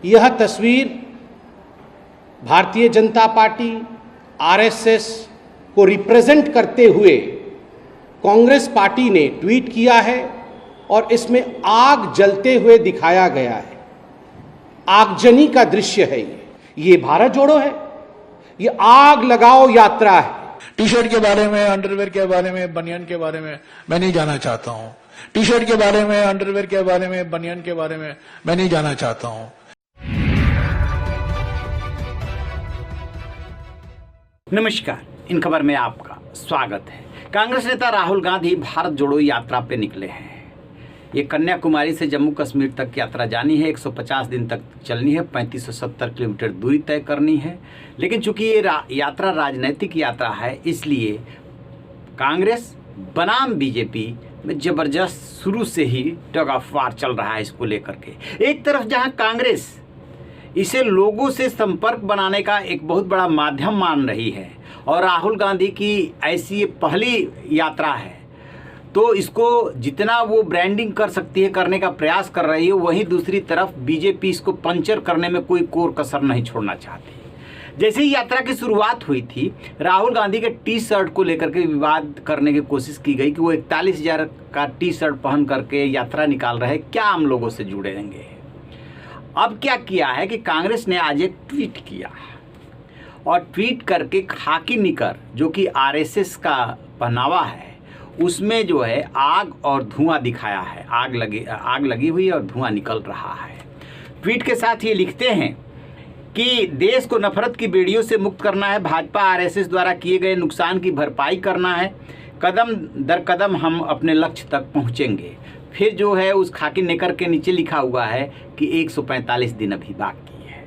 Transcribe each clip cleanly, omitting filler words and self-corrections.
यह तस्वीर Bharatiya Janata party RSS को रिप्रेजेंट करते हुए कांग्रेस पार्टी ने ट्वीट किया है और इसमें आग जलते हुए दिखाया गया है। आगजनी का दृश्य है ये भारत जोड़ो है, ये आग लगाओ यात्रा है। टी शर्ट के बारे में, अंडरवेयर के बारे में, बनियान के बारे में मैं नहीं जाना चाहता हूं। टी शर्ट के बारे में, अंडरवेयर के बारे में, बनियान के बारे में मैं नहीं जाना चाहता हूं। नमस्कार, इन खबर में आपका स्वागत है। कांग्रेस नेता राहुल गांधी भारत जोड़ो यात्रा पे निकले हैं। ये कन्याकुमारी से जम्मू कश्मीर तक यात्रा जानी है, 150 दिन तक चलनी है, 3570 किलोमीटर दूरी तय करनी है। लेकिन चूंकि ये यात्रा राजनीतिक यात्रा है, इसलिए कांग्रेस बनाम बीजेपी में जबरदस्त शुरू से ही टग ऑफ वार चल रहा है इसको लेकर के। एक तरफ जहां कांग्रेस इसे लोगों से संपर्क बनाने का एक बहुत बड़ा माध्यम मान रही है और राहुल गांधी की ऐसी पहली यात्रा है, तो इसको जितना वो ब्रांडिंग कर सकती है करने का प्रयास कर रही है, वहीं दूसरी तरफ बीजेपी इसको पंचर करने में कोई कोर कसर नहीं छोड़ना चाहती। जैसे ही यात्रा की शुरुआत हुई थी, राहुल गांधी के टी शर्ट को लेकर के विवाद करने की कोशिश की गई कि वो 41,000 का टी शर्ट पहन करके यात्रा निकाल रहे, क्या हम लोगों से जुड़ेंगे। अब क्या किया है कि कांग्रेस ने आज एक ट्वीट किया और ट्वीट करके खाकी निकर, जो कि आरएसएस का पहनावा है, उसमें जो है आग और धुआं दिखाया है। आग लगी हुई है और धुआं निकल रहा है। ट्वीट के साथ ये लिखते हैं कि देश को नफरत की बेड़ियों से मुक्त करना है, भाजपा आरएसएस द्वारा किए गए नुकसान की भरपाई करना है, कदम दर कदम हम अपने लक्ष्य तक पहुंचेंगे। फिर जो है उस खाकी नेकर के नीचे लिखा हुआ है कि 145 दिन अभी बाकी है।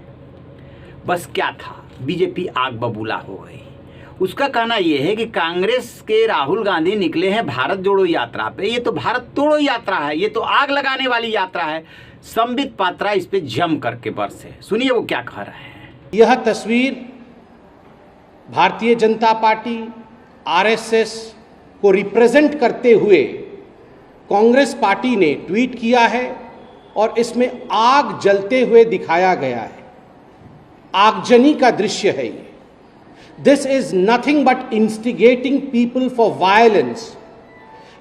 बस क्या था, बीजेपी आग बबूला हो गई। उसका कहना यह है कि कांग्रेस के राहुल गांधी निकले हैं भारत जोड़ो यात्रा पे। ये तो भारत तोड़ो यात्रा है, ये तो आग लगाने वाली यात्रा है। संबित पात्रा इस पे जम करके बरसे। सुनिए वो क्या कह रहे हैं। यह तस्वीर भारतीय जनता पार्टी आरएसएस को रिप्रेजेंट करते हुए कांग्रेस पार्टी ने ट्वीट किया है और इसमें आग जलते हुए दिखाया गया है। आगजनी का दृश्य है ये। This is nothing but instigating people for violence.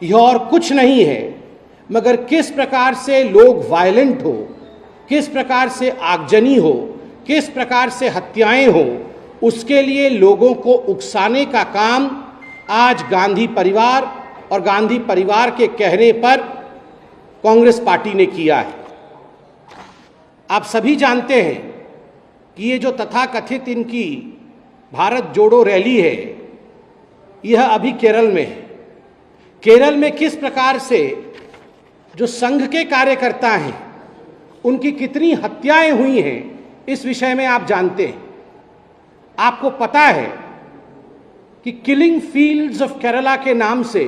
यह और कुछ नहीं है मगर किस प्रकार से लोग वायलेंट हो, किस प्रकार से आगजनी हो, किस प्रकार से हत्याएं हो, उसके लिए लोगों को उकसाने का काम आज गांधी परिवार और गांधी परिवार के कहने पर कांग्रेस पार्टी ने किया है। आप सभी जानते हैं कि ये जो तथाकथित इनकी भारत जोड़ो रैली है, यह अभी केरल में है। केरल में किस प्रकार से जो संघ के कार्यकर्ता हैं, उनकी कितनी हत्याएं हुई हैं, इस विषय में आप जानते हैं। आपको पता है कि किलिंग फील्ड्स ऑफ केरला के नाम से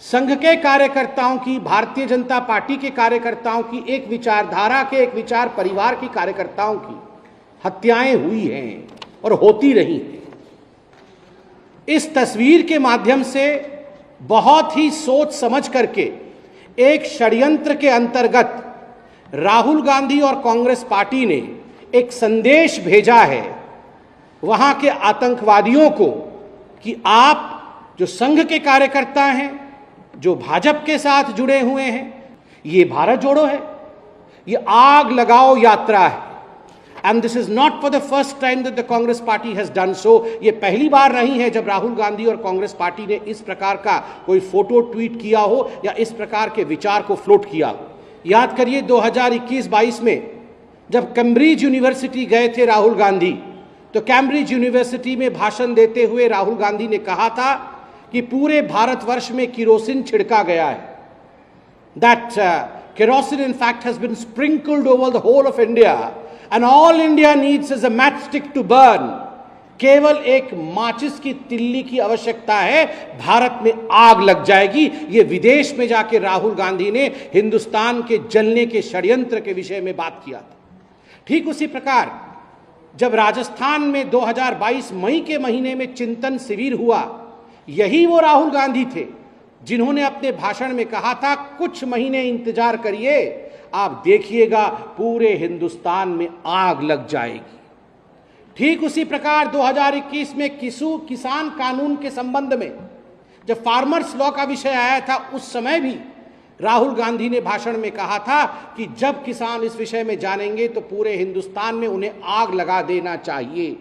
संघ के कार्यकर्ताओं की, भारतीय जनता पार्टी के कार्यकर्ताओं की, एक विचारधारा के, एक विचार परिवार की कार्यकर्ताओं की हत्याएं हुई हैं और होती रही हैं। इस तस्वीर के माध्यम से बहुत ही सोच समझ करके एक षड्यंत्र के अंतर्गत राहुल गांधी और कांग्रेस पार्टी ने एक संदेश भेजा है वहां के आतंकवादियों को कि आप जो संघ के कार्यकर्ता हैं, जो भाजपा के साथ जुड़े हुए हैं, ये भारत जोड़ो है, ये आग लगाओ यात्रा है। And this is not for the first time that the Congress party has done so. ये पहली बार नहीं है जब राहुल गांधी और कांग्रेस पार्टी ने इस प्रकार का कोई फोटो ट्वीट किया हो या इस प्रकार के विचार को फ्लोट किया हो। याद करिए 2021-22 में जब कैम्ब्रिज यूनिवर्सिटी गए थे राहुल गांधी, तो कैम्ब्रिज यूनिवर्सिटी में भाषण देते हुए राहुल गांधी ने कहा था कि पूरे भारतवर्ष में किरोसिन छिड़का गया है। That kerosene in fact has been sprinkled over the whole of India and all India needs is a matchstick to burn. केवल एक माचिस की तिल्ली की आवश्यकता है, भारत में आग लग जाएगी। ये विदेश में जाके राहुल गांधी ने हिंदुस्तान के जलने के षड्यंत्र के विषय में बात किया था। ठीक उसी प्रकार जब राजस्थान में 2022 मई के महीने में चिंतन शिविर हुआ, यही वो राहुल गांधी थे जिन्होंने अपने भाषण में कहा था कुछ महीने इंतजार करिए, आप देखिएगा पूरे हिंदुस्तान में आग लग जाएगी। ठीक उसी प्रकार 2021 में किसान कानून के संबंध में जब फार्मर्स लॉ का विषय आया था, उस समय भी राहुल गांधी ने भाषण में कहा था कि जब किसान इस विषय में जानेंगे तो पूरे हिंदुस्तान में उन्हें आग लगा देना चाहिए।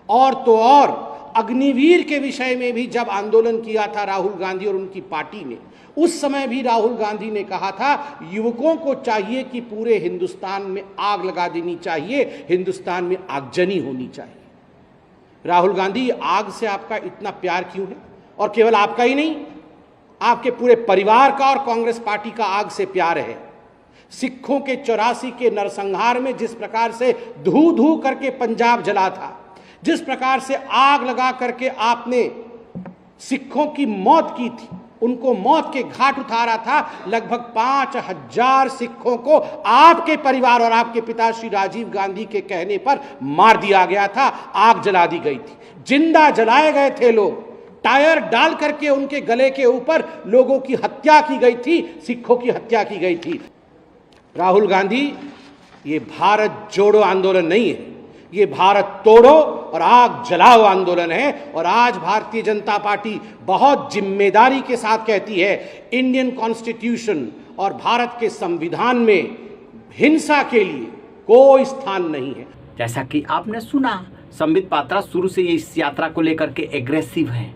और तो और अग्निवीर के विषय में भी जब आंदोलन किया था राहुल गांधी और उनकी पार्टी ने, उस समय भी राहुल गांधी ने कहा था युवकों को चाहिए कि पूरे हिंदुस्तान में आग लगा देनी चाहिए, हिंदुस्तान में आगजनी होनी चाहिए। राहुल गांधी, आग से आपका इतना प्यार क्यों है? और केवल आपका ही नहीं, आपके पूरे परिवार का और कांग्रेस पार्टी का आग से प्यार है। सिखों के 84 के नरसंहार में जिस प्रकार से धू धू करके पंजाब जला था, जिस प्रकार से आग लगा करके आपने सिखों की मौत की थी, उनको मौत के घाट उतारा था, लगभग 5000 सिखों को आपके परिवार और आपके पिता श्री राजीव गांधी के कहने पर मार दिया गया था, आग जला दी गई थी, जिंदा जलाए गए थे लोग, टायर डाल करके उनके गले के ऊपर लोगों की हत्या की गई थी, सिखों की हत्या की गई थी। राहुल गांधी, ये भारत जोड़ो आंदोलन नहीं है, ये भारत तोड़ो और आग जलाओ आंदोलन है। और आज भारतीय जनता पार्टी बहुत जिम्मेदारी के साथ कहती है, इंडियन कॉन्स्टिट्यूशन और भारत के संविधान में हिंसा के लिए कोई स्थान नहीं है। जैसा कि आपने सुना, संबित पात्रा शुरू से ये इस यात्रा को लेकर के एग्रेसिव हैं।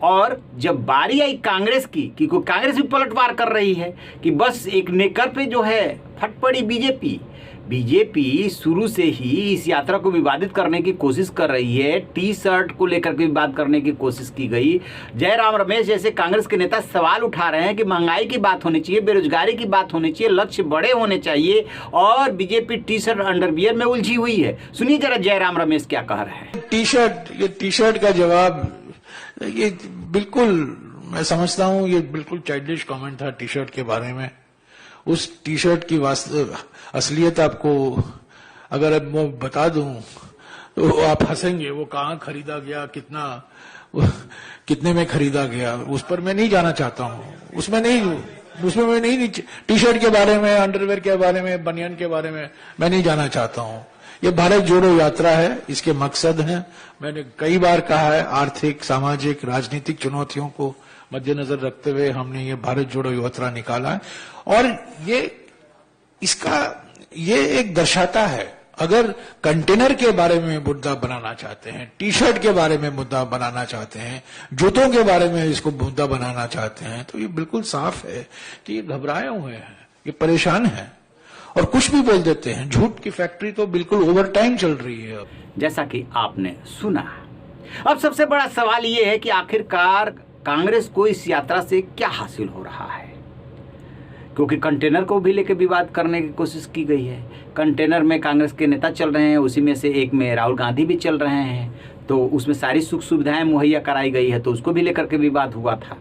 और जब बारी आई कांग्रेस की, कि कांग्रेस भी पलटवार कर रही है कि बस एक नेकर पे जो है फट पड़ी बीजेपी शुरू से ही इस यात्रा को विवादित करने की कोशिश कर रही है। टी शर्ट को लेकर के विवाद करने की कोशिश की गई। जयराम रमेश जैसे कांग्रेस के नेता सवाल उठा रहे हैं कि महंगाई की बात होनी चाहिए, बेरोजगारी की बात होनी चाहिए, लक्ष्य बड़े होने चाहिए, और बीजेपी टी शर्ट अंडरवियर में उलझी हुई है। सुनिए जरा जयराम रमेश क्या कह रहे हैं। टी शर्ट का जवाब, ये बिल्कुल, मैं समझता हूं ये बिल्कुल चाइल्डिश कमेंट था टी शर्ट के बारे में। उस टी शर्ट की असलियत आपको अगर अब मैं बता दूं तो आप हंसेंगे। वो कहाँ खरीदा गया, कितने में खरीदा गया, उस पर मैं नहीं जाना चाहता हूं। उसमें मैं नहीं टी शर्ट के बारे में, अंडरवेयर के बारे में, बनियान के बारे में मैं नहीं जाना चाहता हूं। ये भारत जोड़ो यात्रा है, इसके मकसद हैं, मैंने कई बार कहा है, आर्थिक, सामाजिक, राजनीतिक चुनौतियों को मद्देनजर रखते हुए हमने ये भारत जोड़ो यात्रा निकाला है। और ये एक दर्शाता है, अगर कंटेनर के बारे में मुद्दा बनाना चाहते हैं, टी शर्ट के बारे में मुद्दा बनाना चाहते हैं, जूतों के बारे में इसको मुद्दा बनाना चाहते हैं, तो ये बिल्कुल साफ है कि ये घबराए हुए हैं, ये परेशान हैं और कुछ भी बोल देते हैं। झूठ की फैक्ट्री तो बिल्कुल ओवर टाइम चल रही है। अब जैसा कि आपने सुना, अब सबसे बड़ा सवाल ये है कि आखिरकार कांग्रेस को इस यात्रा से क्या हासिल हो रहा है, क्योंकि कंटेनर को भी लेकर विवाद करने की कोशिश की गई है। कंटेनर में कांग्रेस के नेता चल रहे हैं, उसी में से एक में राहुल गांधी भी चल रहे हैं, तो उसमें सारी सुख सुविधाएं मुहैया कराई गई है, तो उसको भी लेकर के विवाद हुआ था।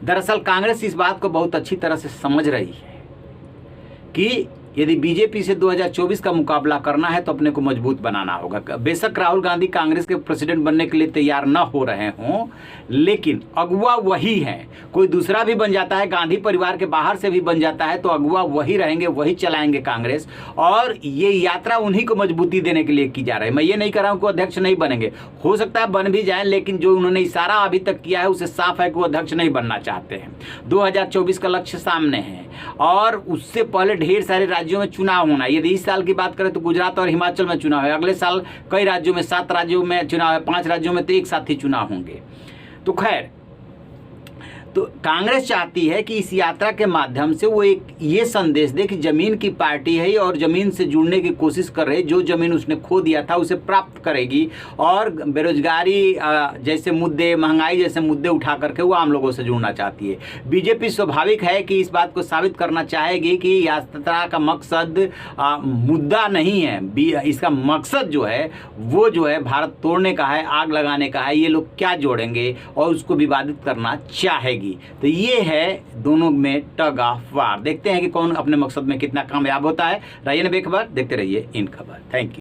दरअसल कांग्रेस इस बात को बहुत अच्छी तरह से समझ रही है कि यदि बीजेपी से 2024 का मुकाबला करना है तो अपने को मजबूत बनाना होगा। बेशक राहुल गांधी कांग्रेस के प्रेसिडेंट बनने के लिए तैयार न हो रहे हों, लेकिन अगुआ वही हैं। कोई दूसरा भी बन जाता है, गांधी परिवार के बाहर से भी बन जाता है, तो अगुआ वही रहेंगे, वही चलाएंगे कांग्रेस। और ये यात्रा उन्हीं को मजबूती देने के लिए की जा रही है। मैं ये नहीं कह रहा हूँ कि अध्यक्ष नहीं बनेंगे, हो सकता है बन भी जाए, लेकिन जो उन्होंने इशारा अभी तक किया है उससे साफ है कि वो अध्यक्ष नहीं बनना चाहते हैं। 2024 का लक्ष्य सामने है और उससे पहले ढेर सारे राज्यों में चुनाव होना। यदि इस साल की बात करें तो गुजरात और हिमाचल में चुनाव है, अगले साल कई राज्यों में, 7 राज्यों में चुनाव है, 5 राज्यों में तो एक साथ ही चुनाव होंगे। तो खैर, तो कांग्रेस चाहती है कि इस यात्रा के माध्यम से वो एक ये संदेश दे कि जमीन की पार्टी है और जमीन से जुड़ने की कोशिश कर रही है। जो जमीन उसने खो दिया था उसे प्राप्त करेगी और बेरोजगारी जैसे मुद्दे, महंगाई जैसे मुद्दे उठा करके वो आम लोगों से जुड़ना चाहती है। बीजेपी स्वाभाविक है कि इस बात को साबित करना चाहेगी कि यात्रा का मकसद मुद्दा नहीं है, इसका मकसद जो है वो जो है भारत तोड़ने का है, आग लगाने का है। ये लोग क्या जोड़ेंगे और उसको विवादित करना चाहेगी। तो ये है दोनों में टग ऑफ वार। देखते हैं कि कौन अपने मकसद में कितना कामयाब होता है। रहिए बेखबर, देखते रहिए इन खबर। Thank you.